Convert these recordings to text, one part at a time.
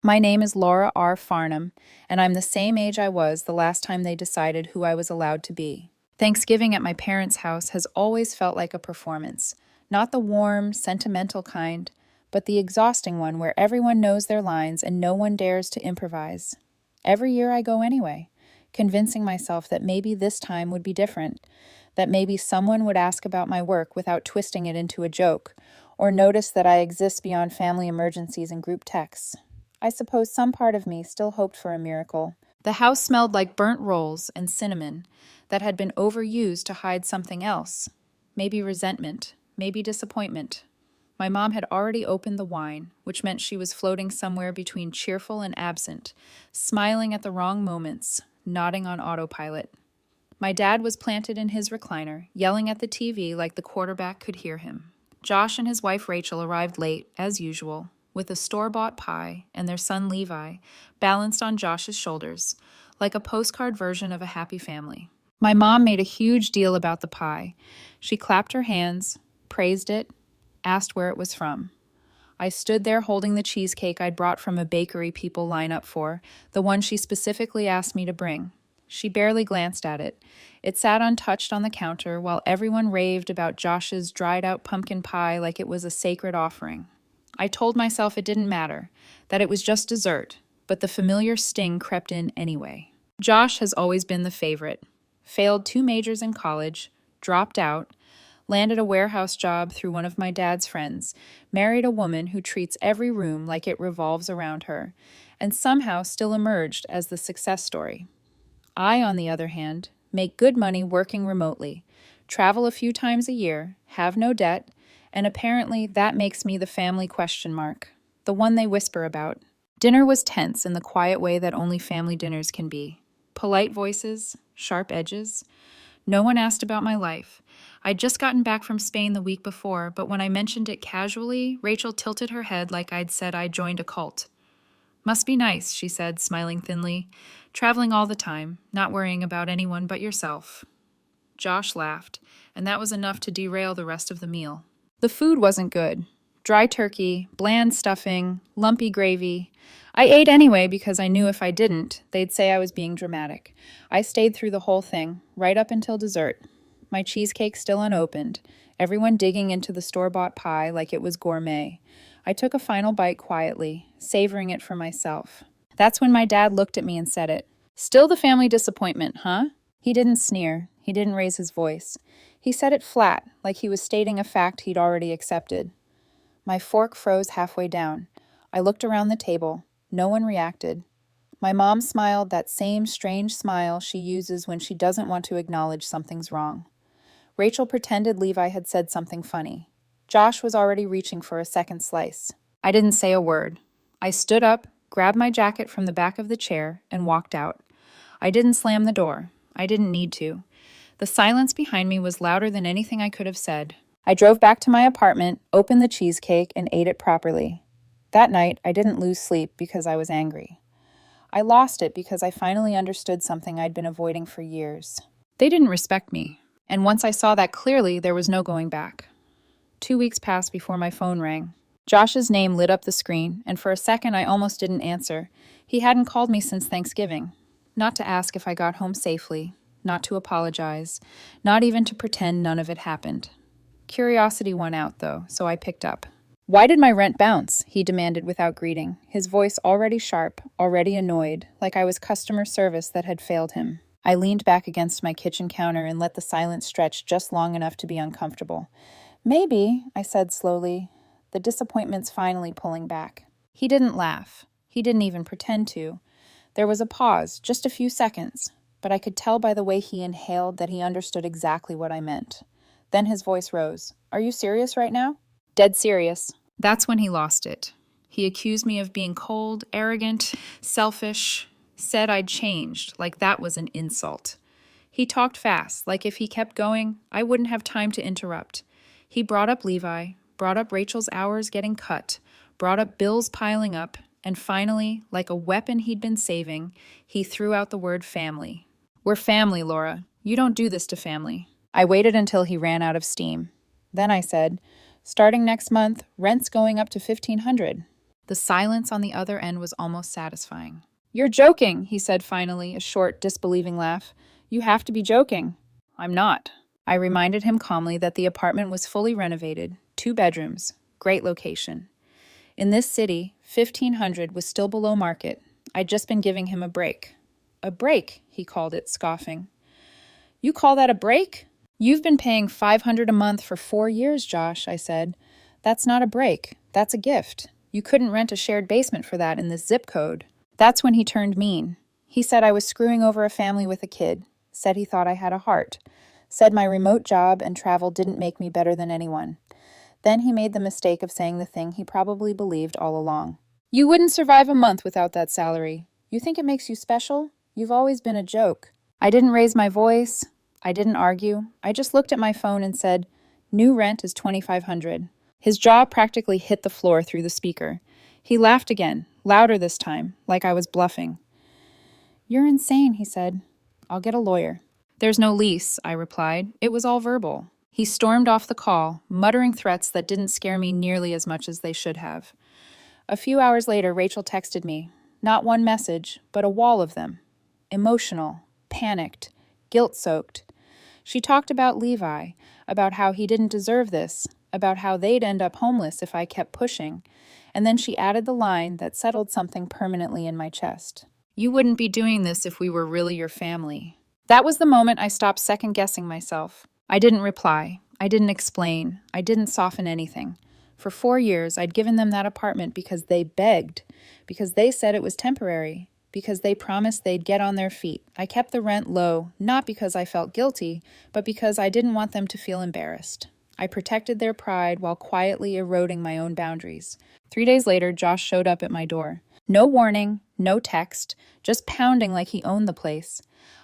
My name is Laura R. Farnham, and I'm the same age I was the last time they decided who I was allowed to be. Thanksgiving at my parents' house has always felt like a performance, not the warm, sentimental kind, but the exhausting one where everyone knows their lines and no one dares to improvise. Every year I go anyway, convincing myself that maybe this time would be different, that maybe someone would ask about my work without twisting it into a joke, or notice that I exist beyond family emergencies and group texts. I suppose some part of me still hoped for a miracle. The house smelled like burnt rolls and cinnamon that had been overused to hide something else. Maybe resentment, maybe disappointment. My mom had already opened the wine, which meant she was floating somewhere between cheerful and absent, smiling at the wrong moments, nodding on autopilot. My dad was planted in his recliner, yelling at the TV like the quarterback could hear him. Josh and his wife Rachel arrived late, as usual, with a store-bought pie and their son Levi balanced on Josh's shoulders, like a postcard version of a happy family. My mom made a huge deal about the pie. She clapped her hands, praised it, asked where it was from. I stood there holding the cheesecake I'd brought from a bakery people line up for, the one she specifically asked me to bring. She barely glanced at it. It sat untouched on the counter while everyone raved about Josh's dried-out pumpkin pie like it was a sacred offering. I told myself it didn't matter, that it was just dessert, but the familiar sting crept in anyway. Josh has always been the favorite. Failed 2 majors in college, dropped out, landed a warehouse job through one of my dad's friends, married a woman who treats every room like it revolves around her, and somehow still emerged as the success story. I, on the other hand, make good money working remotely, travel a few times a year, have no debt, and apparently that makes me the family question mark, the one they whisper about. Dinner was tense in the quiet way that only family dinners can be. Polite voices, sharp edges. No one asked about my life. I'd just gotten back from Spain the week before, but when I mentioned it casually, Rachel tilted her head like I'd said I'd joined a cult. Must be nice, she said, smiling thinly. Traveling all the time, not worrying about anyone but yourself. Josh laughed, and that was enough to derail the rest of the meal. The food wasn't good. Dry turkey, bland stuffing, lumpy gravy. I ate anyway because I knew if I didn't, they'd say I was being dramatic. I stayed through the whole thing, right up until dessert. My cheesecake still unopened, everyone digging into the store-bought pie like it was gourmet. I took a final bite quietly, savoring it for myself. That's when my dad looked at me and said it. Still the family disappointment, huh? He didn't sneer. He didn't raise his voice. He said it flat, like he was stating a fact he'd already accepted. My fork froze halfway down. I looked around the table. No one reacted. My mom smiled that same strange smile she uses when she doesn't want to acknowledge something's wrong. Rachel pretended Levi had said something funny. Josh was already reaching for a second slice. I didn't say a word. I stood up, grabbed my jacket from the back of the chair, and walked out. I didn't slam the door. I didn't need to. The silence behind me was louder than anything I could have said. I drove back to my apartment, opened the cheesecake, and ate it properly. That night, I didn't lose sleep because I was angry. I lost it because I finally understood something I'd been avoiding for years. They didn't respect me, and once I saw that clearly, there was no going back. 2 weeks passed before my phone rang. Josh's name lit up the screen, and for a second I almost didn't answer. He hadn't called me since Thanksgiving. Not to ask if I got home safely, not to apologize, not even to pretend none of it happened. Curiosity won out, though, so I picked up. "Why did my rent bounce?" he demanded without greeting, his voice already sharp, already annoyed, like I was customer service that had failed him. I leaned back against my kitchen counter and let the silence stretch just long enough to be uncomfortable. "Maybe," I said slowly, the disappointment's finally pulling back. He didn't laugh. He didn't even pretend to. There was a pause, just a few seconds, but I could tell by the way he inhaled that he understood exactly what I meant. Then his voice rose. "Are you serious right now?" "Dead serious." That's when he lost it. He accused me of being cold, arrogant, selfish, said I'd changed, like that was an insult. He talked fast, like if he kept going, I wouldn't have time to interrupt. He brought up Levi, brought up Rachel's hours getting cut, brought up bills piling up, and finally, like a weapon he'd been saving, he threw out the word family. "We're family, Laura. You don't do this to family." I waited until he ran out of steam. Then I said, "Starting next month, rent's going up to $1,500. The silence on the other end was almost satisfying. "You're joking," he said finally, a short, disbelieving laugh. "You have to be joking." "I'm not." I reminded him calmly that the apartment was fully renovated, 2 bedrooms, great location. In this city, 1,500 was still below market. I'd just been giving him a break. "A break," he called it, scoffing. "You call that a break?" "You've been paying $500 a month for 4 years, Josh," I said. "That's not a break. That's a gift. You couldn't rent a shared basement for that in this zip code." That's when he turned mean. He said I was screwing over a family with a kid, said he thought I had a heart, said my remote job and travel didn't make me better than anyone. Then he made the mistake of saying the thing he probably believed all along. "You wouldn't survive a month without that salary. You think it makes you special? You've always been a joke." I didn't raise my voice. I didn't argue. I just looked at my phone and said, "New rent is $2,500. His jaw practically hit the floor through the speaker. He laughed again, louder this time, like I was bluffing. "You're insane," he said. "I'll get a lawyer." "There's no lease," I replied. It was all verbal. He stormed off the call, muttering threats that didn't scare me nearly as much as they should have. A few hours later, Rachel texted me. Not one message, but a wall of them. Emotional, panicked, guilt-soaked. She talked about Levi, about how he didn't deserve this, about how they'd end up homeless if I kept pushing, and then she added the line that settled something permanently in my chest. "You wouldn't be doing this if we were really your family." That was the moment I stopped second-guessing myself. I didn't reply. I didn't explain. I didn't soften anything. For 4 years, I'd given them that apartment because they begged, because they said it was temporary, because they promised they'd get on their feet. I kept the rent low, not because I felt guilty, but because I didn't want them to feel embarrassed. I protected their pride while quietly eroding my own boundaries. 3 days later, Josh showed up at my door. No warning, no text, just pounding like he owned the place.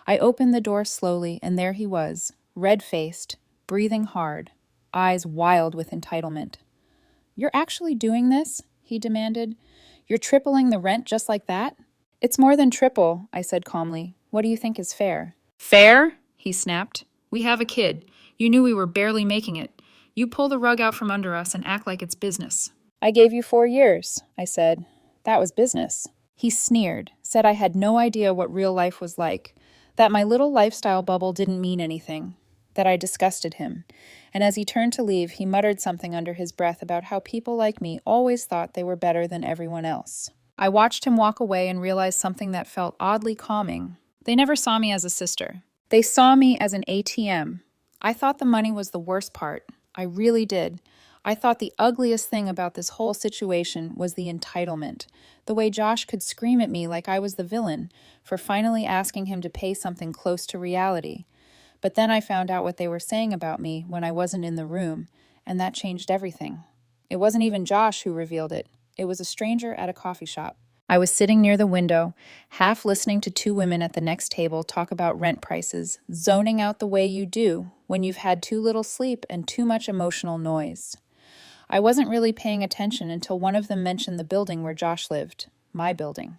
I opened the door slowly, and there he was, red-faced, breathing hard, eyes wild with entitlement. "You're actually doing this?" he demanded. "You're tripling the rent just like that?" "It's more than triple," I said calmly. "What do you think is fair?" "Fair?" he snapped. "We have a kid. You knew we were barely making it. You pull the rug out from under us and act like it's business." "I gave you 4 years," I said. "That was business." He sneered, said I had no idea what real life was like, that my little lifestyle bubble didn't mean anything, that I disgusted him. And as he turned to leave, he muttered something under his breath about how people like me always thought they were better than everyone else. I watched him walk away and realized something that felt oddly calming. They never saw me as a sister. They saw me as an ATM. I thought the money was the worst part. I really did. I thought the ugliest thing about this whole situation was the entitlement, the way Josh could scream at me like I was the villain for finally asking him to pay something close to reality. But then I found out what they were saying about me when I wasn't in the room, and that changed everything. It wasn't even Josh who revealed it. It was a stranger at a coffee shop. I was sitting near the window, half listening to 2 women at the next table talk about rent prices, zoning out the way you do when you've had too little sleep and too much emotional noise. I wasn't really paying attention until one of them mentioned the building where Josh lived, my building.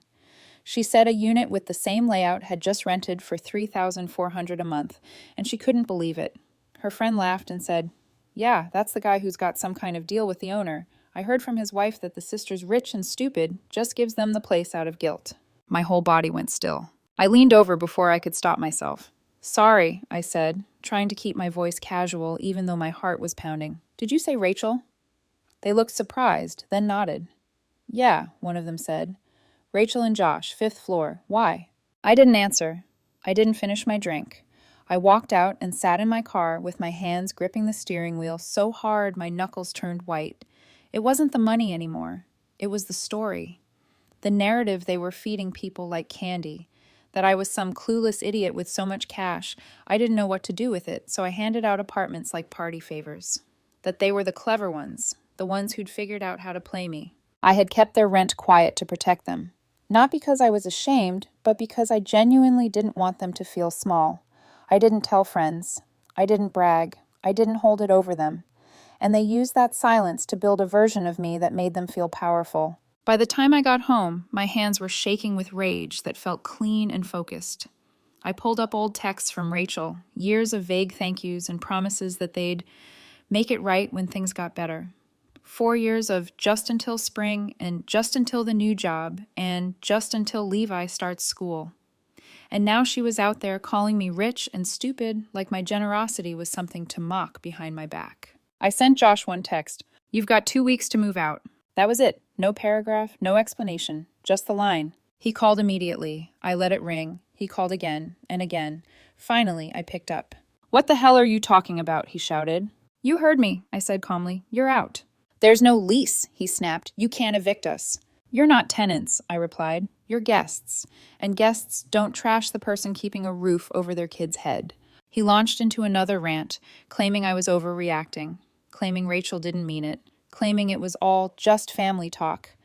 She said a unit with the same layout had just rented for $3,400 a month, and she couldn't believe it. Her friend laughed and said, "Yeah, that's the guy who's got some kind of deal with the owner. I heard from his wife that the sister's rich and stupid, just gives them the place out of guilt." My whole body went still. I leaned over before I could stop myself. "Sorry," I said, trying to keep my voice casual even though my heart was pounding. "Did you say Rachel?" They looked surprised, then nodded. "Yeah," one of them said. "Rachel and Josh, 5th floor. Why?" I didn't answer. I didn't finish my drink. I walked out and sat in my car with my hands gripping the steering wheel so hard my knuckles turned white. It wasn't the money anymore. It was the story. The narrative they were feeding people like candy. That I was some clueless idiot with so much cash, I didn't know what to do with it, so I handed out apartments like party favors. That they were the clever ones, the ones who'd figured out how to play me. I had kept their rent quiet to protect them. Not because I was ashamed, but because I genuinely didn't want them to feel small. I didn't tell friends. I didn't brag. I didn't hold it over them. And they used that silence to build a version of me that made them feel powerful. By the time I got home, my hands were shaking with rage that felt clean and focused. I pulled up old texts from Rachel, years of vague thank yous and promises that they'd make it right when things got better. 4 years of just until spring and just until the new job and just until Levi starts school. And now she was out there calling me rich and stupid like my generosity was something to mock behind my back. I sent Josh one text. "You've got 2 weeks to move out." That was it. No paragraph, no explanation, just the line. He called immediately. I let it ring. He called again and again. Finally, I picked up. "What the hell are you talking about?" he shouted. "You heard me," I said calmly. "You're out." "There's no lease," he snapped. "You can't evict us." "You're not tenants," I replied. "You're guests. And guests don't trash the person keeping a roof over their kid's head." He launched into another rant, claiming I was overreacting, claiming Rachel didn't mean it, claiming it was all just family talk.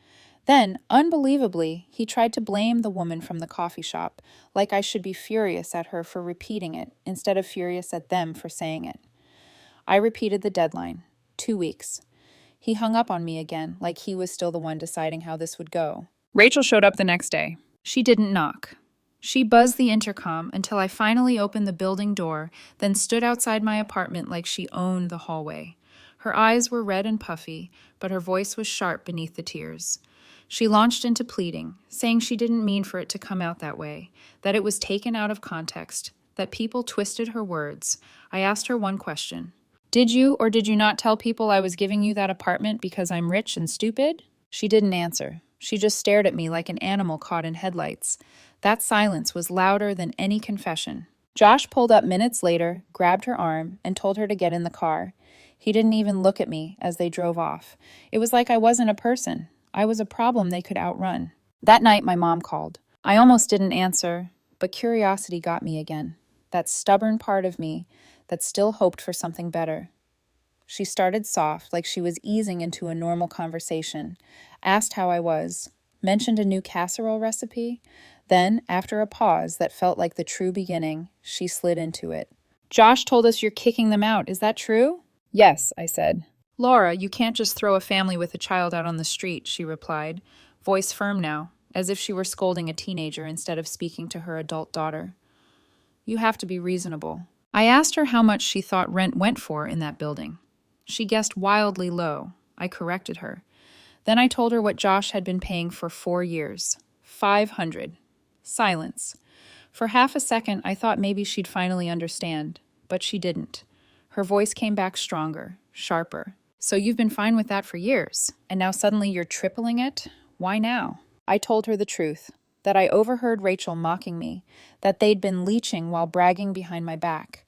Then, unbelievably, he tried to blame the woman from the coffee shop, like I should be furious at her for repeating it, instead of furious at them for saying it. I repeated the deadline. 2 weeks. He hung up on me again, like he was still the one deciding how this would go. Rachel showed up the next day. She didn't knock. She buzzed the intercom until I finally opened the building door, then stood outside my apartment like she owned the hallway. Her eyes were red and puffy, but her voice was sharp beneath the tears. She launched into pleading, saying she didn't mean for it to come out that way, that it was taken out of context, that people twisted her words. I asked her one question. "Did you or did you not tell people I was giving you that apartment because I'm rich and stupid?" She didn't answer. She just stared at me like an animal caught in headlights. That silence was louder than any confession. Josh pulled up minutes later, grabbed her arm, and told her to get in the car. He didn't even look at me as they drove off. It was like I wasn't a person. I was a problem they could outrun. That night, my mom called. I almost didn't answer, but curiosity got me again. That stubborn part of me that still hoped for something better. She started soft, like she was easing into a normal conversation, asked how I was, mentioned a new casserole recipe. Then, after a pause that felt like the true beginning, she slid into it. "Josh told us you're kicking them out. Is that true?" "Yes," I said. "Laura, you can't just throw a family with a child out on the street," she replied, voice firm now, as if she were scolding a teenager instead of speaking to her adult daughter. "You have to be reasonable." I asked her how much she thought rent went for in that building. She guessed wildly low. I corrected her. Then I told her what Josh had been paying for 4 years. $500. Silence. For half a second, I thought maybe she'd finally understand, but she didn't. Her voice came back stronger, sharper. "So you've been fine with that for years, and now suddenly you're tripling it? Why now?" I told her the truth, that I overheard Rachel mocking me, that they'd been leeching while bragging behind my back,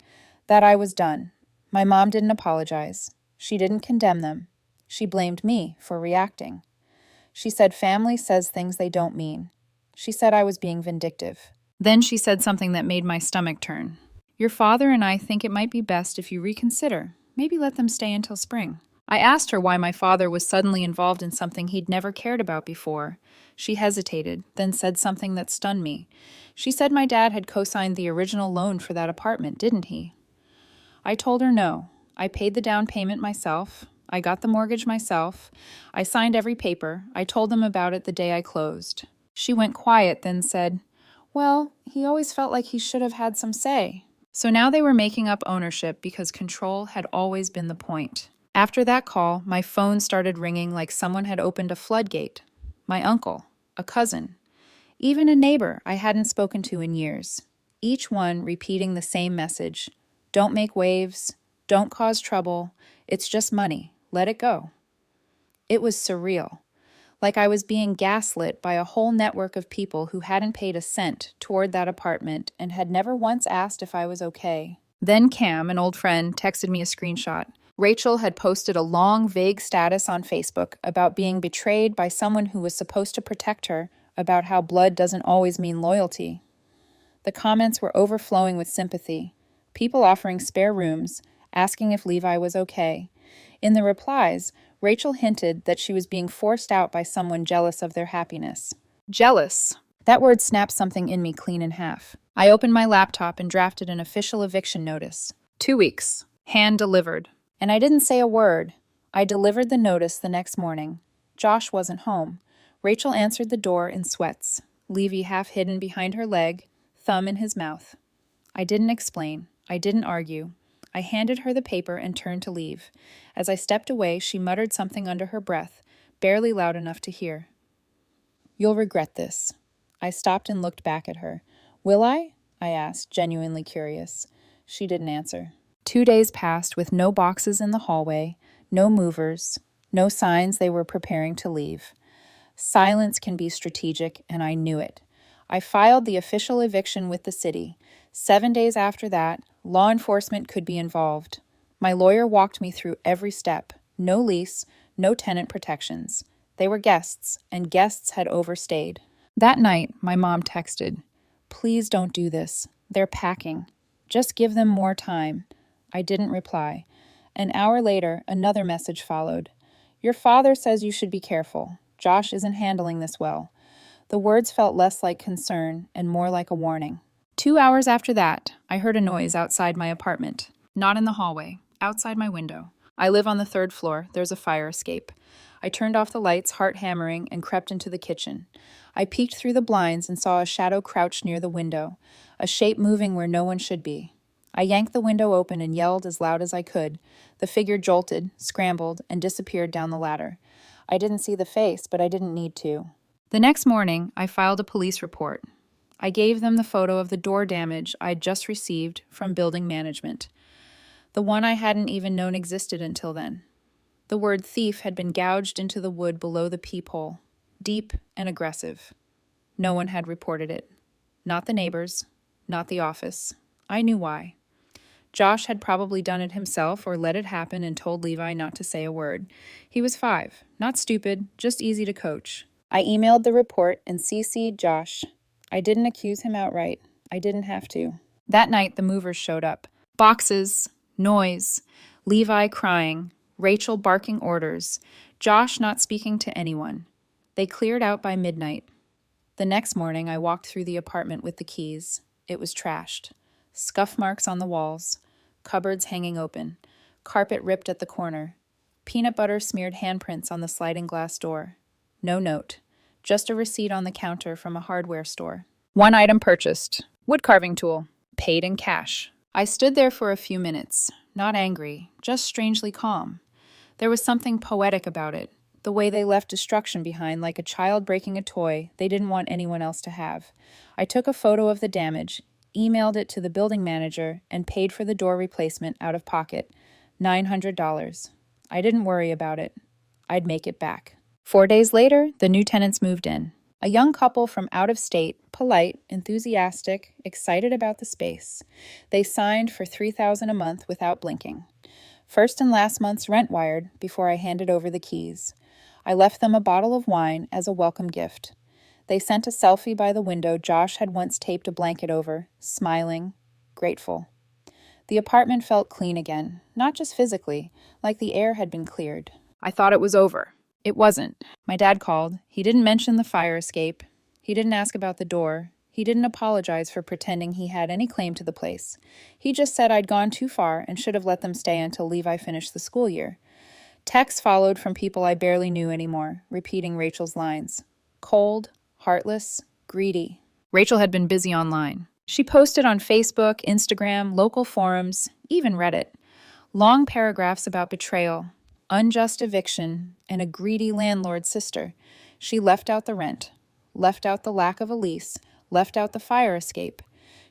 that I was done. My mom didn't apologize. She didn't condemn them. She blamed me for reacting. She said family says things they don't mean. She said I was being vindictive. Then she said something that made my stomach turn. "Your father and I think it might be best if you reconsider. Maybe let them stay until spring." I asked her why my father was suddenly involved in something he'd never cared about before. She hesitated, then said something that stunned me. She said my dad had co-signed the original loan for that apartment, didn't he? I told her no. I paid the down payment myself. I got the mortgage myself. I signed every paper. I told them about it the day I closed. She went quiet, then said, "Well, he always felt like he should have had some say." So now they were making up ownership because control had always been the point. After that call, my phone started ringing like someone had opened a floodgate. My uncle, a cousin, even a neighbor I hadn't spoken to in years. Each one repeating the same message. Don't make waves. Don't cause trouble. It's just money. Let it go. It was surreal. Like I was being gaslit by a whole network of people who hadn't paid a cent toward that apartment and had never once asked if I was okay. Then Cam, an old friend, texted me a screenshot. Rachel had posted a long, vague status on Facebook about being betrayed by someone who was supposed to protect her, about how blood doesn't always mean loyalty. The comments were overflowing with sympathy. People offering spare rooms, asking if Levi was okay. In the replies, Rachel hinted that she was being forced out by someone jealous of their happiness. Jealous. That word snapped something in me clean in half. I opened my laptop and drafted an official eviction notice. 2 weeks. Hand delivered. And I didn't say a word. I delivered the notice the next morning. Josh wasn't home. Rachel answered the door in sweats, Levy half hidden behind her leg, thumb in his mouth. I didn't explain. I didn't argue. I handed her the paper and turned to leave. As I stepped away, she muttered something under her breath, barely loud enough to hear. "You'll regret this." I stopped and looked back at her. "Will I?" I asked, genuinely curious. She didn't answer. 2 days passed with no boxes in the hallway, no movers, no signs they were preparing to leave. Silence can be strategic, and I knew it. I filed the official eviction with the city. 7 days after that, law enforcement could be involved. My lawyer walked me through every step. No lease, no tenant protections. They were guests, and guests had overstayed. That night, my mom texted, "Please don't do this. They're packing. Just give them more time." I didn't reply. An hour later, another message followed. "Your father says you should be careful. Josh isn't handling this well." The words felt less like concern and more like a warning. 2 hours after that, I heard a noise outside my apartment. Not in the hallway, outside my window. I live on the 3rd floor. There's a fire escape. I turned off the lights, heart hammering, and crept into the kitchen. I peeked through the blinds and saw a shadow crouched near the window, a shape moving where no one should be. I yanked the window open and yelled as loud as I could. The figure jolted, scrambled, and disappeared down the ladder. I didn't see the face, but I didn't need to. The next morning, I filed a police report. I gave them the photo of the door damage I'd just received from building management, the one I hadn't even known existed until then. The word thief had been gouged into the wood below the peephole, deep and aggressive. No one had reported it. Not the neighbors, not the office. I knew why. Josh had probably done it himself or let it happen and told Levi not to say a word. He was 5, not stupid, just easy to coach. I emailed the report and CC'd Josh. I didn't accuse him outright. I didn't have to. That night, the movers showed up. Boxes, noise, Levi crying, Rachel barking orders, Josh not speaking to anyone. They cleared out by midnight. The next morning, I walked through the apartment with the keys. It was trashed. Scuff marks on the walls, cupboards hanging open, carpet ripped at the corner, peanut butter smeared handprints on the sliding glass door. No note, just a receipt on the counter from a hardware store. One item purchased, wood carving tool, paid in cash. I stood there for a few minutes, not angry, just strangely calm. There was something poetic about it, the way they left destruction behind like a child breaking a toy they didn't want anyone else to have. I took a photo of the damage, emailed it to the building manager, and paid for the door replacement out of pocket, $900. I didn't worry about it. I'd make it back. 4 days later, the new tenants moved in. A young couple from out of state, polite, enthusiastic, excited about the space. They signed for $3,000 a month without blinking. First and last month's rent wired before I handed over the keys. I left them a bottle of wine as a welcome gift. They sent a selfie by the window Josh had once taped a blanket over, smiling, grateful. The apartment felt clean again, not just physically, like the air had been cleared. I thought it was over. It wasn't. My dad called. He didn't mention the fire escape. He didn't ask about the door. He didn't apologize for pretending he had any claim to the place. He just said I'd gone too far and should have let them stay until Levi finished the school year. Texts followed from people I barely knew anymore, repeating Rachel's lines. Cold, heartless, greedy. Rachel had been busy online. She posted on Facebook, Instagram, local forums, even Reddit. Long paragraphs about betrayal, unjust eviction, and a greedy landlord's sister. She left out the rent, left out the lack of a lease, left out the fire escape.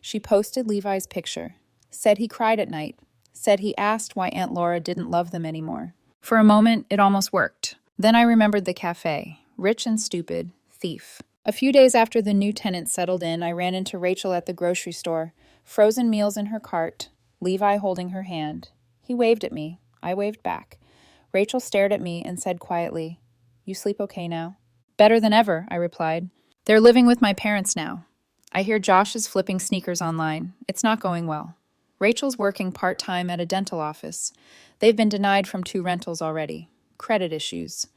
She posted Levi's picture, said he cried at night, said he asked why Aunt Laura didn't love them anymore. For a moment, it almost worked. Then I remembered the cafe, rich and stupid, thief. A few days after the new tenants settled in, I ran into Rachel at the grocery store, frozen meals in her cart, Levi holding her hand. He waved at me. I waved back. Rachel stared at me and said quietly, "You sleep okay now?" "Better than ever," I replied. "They're living with my parents now. I hear Josh is flipping sneakers online. It's not going well. Rachel's working part-time at a dental office. They've been denied from 2 rentals already. Credit issues.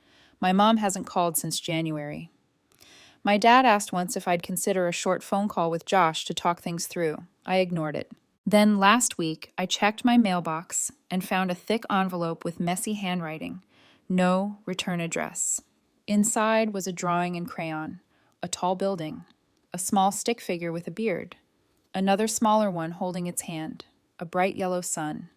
My mom hasn't called since January. My dad asked once if I'd consider a short phone call with Josh to talk things through. I ignored it. Then last week, I checked my mailbox and found a thick envelope with messy handwriting. No return address. Inside was a drawing in crayon, a tall building, a small stick figure with a beard, another smaller one holding its hand, a bright yellow sun.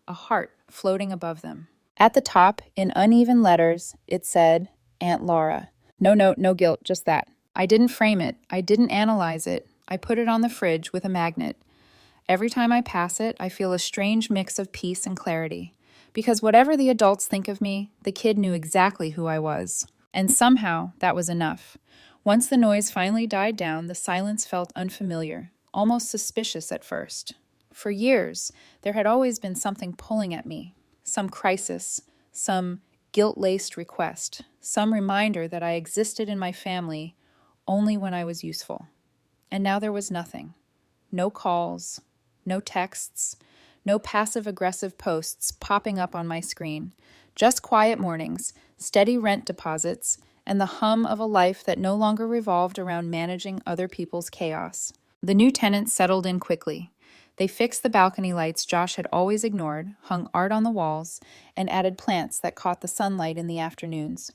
a heart floating above them. At the top, in uneven letters, it said, Aunt Laura. No note, no guilt, just that. I didn't frame it. I didn't analyze it. I put it on the fridge with a magnet. Every time I pass it, I feel a strange mix of peace and clarity. Because whatever the adults think of me, the kid knew exactly who I was. And somehow, that was enough. Once the noise finally died down, the silence felt unfamiliar, almost suspicious at first. For years, there had always been something pulling at me, some crisis, some guilt-laced request, some reminder that I existed in my family only when I was useful. And now there was nothing. No calls, no texts, no passive-aggressive posts popping up on my screen. Just quiet mornings, steady rent deposits, and the hum of a life that no longer revolved around managing other people's chaos. The new tenants settled in quickly. They fixed the balcony lights Josh had always ignored, hung art on the walls, and added plants that caught the sunlight in the afternoons.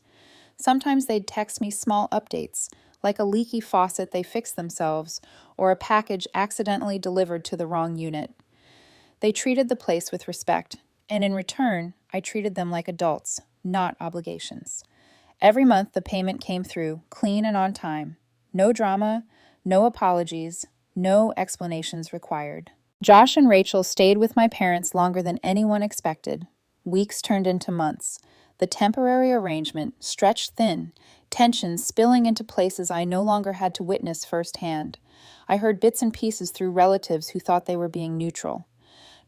Sometimes they'd text me small updates, like a leaky faucet they fixed themselves, or a package accidentally delivered to the wrong unit. They treated the place with respect, and in return, I treated them like adults, not obligations. Every month the payment came through, clean and on time. No drama, no apologies, no explanations required. Josh and Rachel stayed with my parents longer than anyone expected. Weeks turned into months. The temporary arrangement stretched thin, tensions spilling into places I no longer had to witness firsthand. I heard bits and pieces through relatives who thought they were being neutral.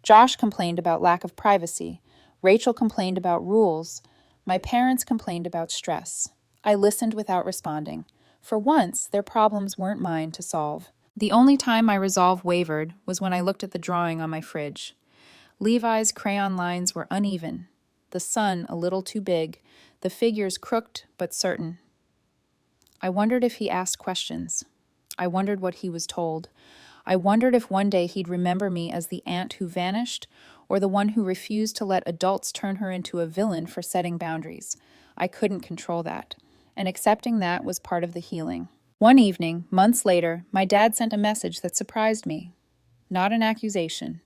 Josh complained about lack of privacy. Rachel complained about rules. My parents complained about stress. I listened without responding. For once, their problems weren't mine to solve. The only time my resolve wavered was when I looked at the drawing on my fridge. Levi's crayon lines were uneven, the sun a little too big, the figures crooked but certain. I wondered if he asked questions. I wondered what he was told. I wondered if one day he'd remember me as the aunt who vanished, or the one who refused to let adults turn her into a villain for setting boundaries. I couldn't control that, and accepting that was part of the healing. One evening, months later, my dad sent a message that surprised me. Not an accusation,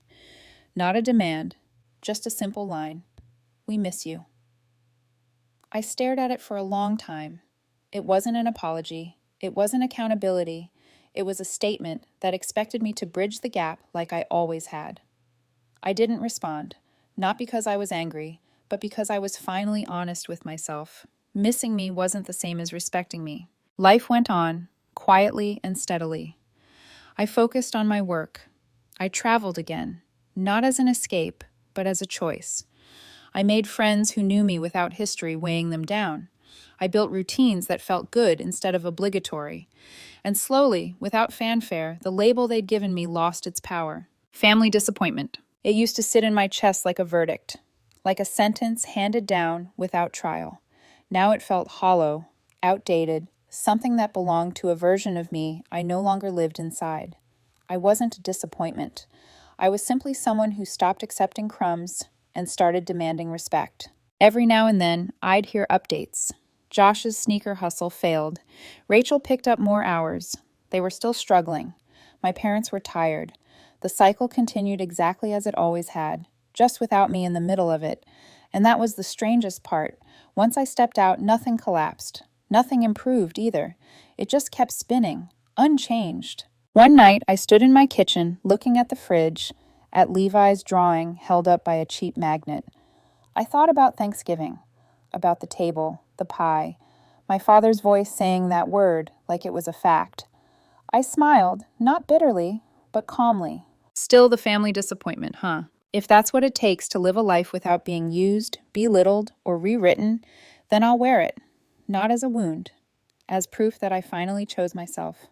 not a demand, just a simple line. We miss you. I stared at it for a long time. It wasn't an apology. It wasn't accountability. It was a statement that expected me to bridge the gap like I always had. I didn't respond, not because I was angry, but because I was finally honest with myself. Missing me wasn't the same as respecting me. Life went on, quietly and steadily. I focused on my work. I traveled again, not as an escape, but as a choice. I made friends who knew me without history weighing them down. I built routines that felt good instead of obligatory. And slowly, without fanfare, the label they'd given me lost its power. Family disappointment. It used to sit in my chest like a verdict, like a sentence handed down without trial. Now it felt hollow, outdated, something that belonged to a version of me I no longer lived inside. I wasn't a disappointment. I was simply someone who stopped accepting crumbs and started demanding respect. Every now and then, I'd hear updates. Josh's sneaker hustle failed. Rachel picked up more hours. They were still struggling. My parents were tired. The cycle continued exactly as it always had, just without me in the middle of it. And that was the strangest part. Once I stepped out, nothing collapsed. Nothing improved either. It just kept spinning, unchanged. One night, I stood in my kitchen, looking at the fridge, at Levi's drawing held up by a cheap magnet. I thought about Thanksgiving, about the table, the pie, my father's voice saying that word like it was a fact. I smiled, not bitterly, but calmly. Still the family disappointment, huh? If that's what it takes to live a life without being used, belittled, or rewritten, then I'll wear it. Not as a wound, as proof that I finally chose myself.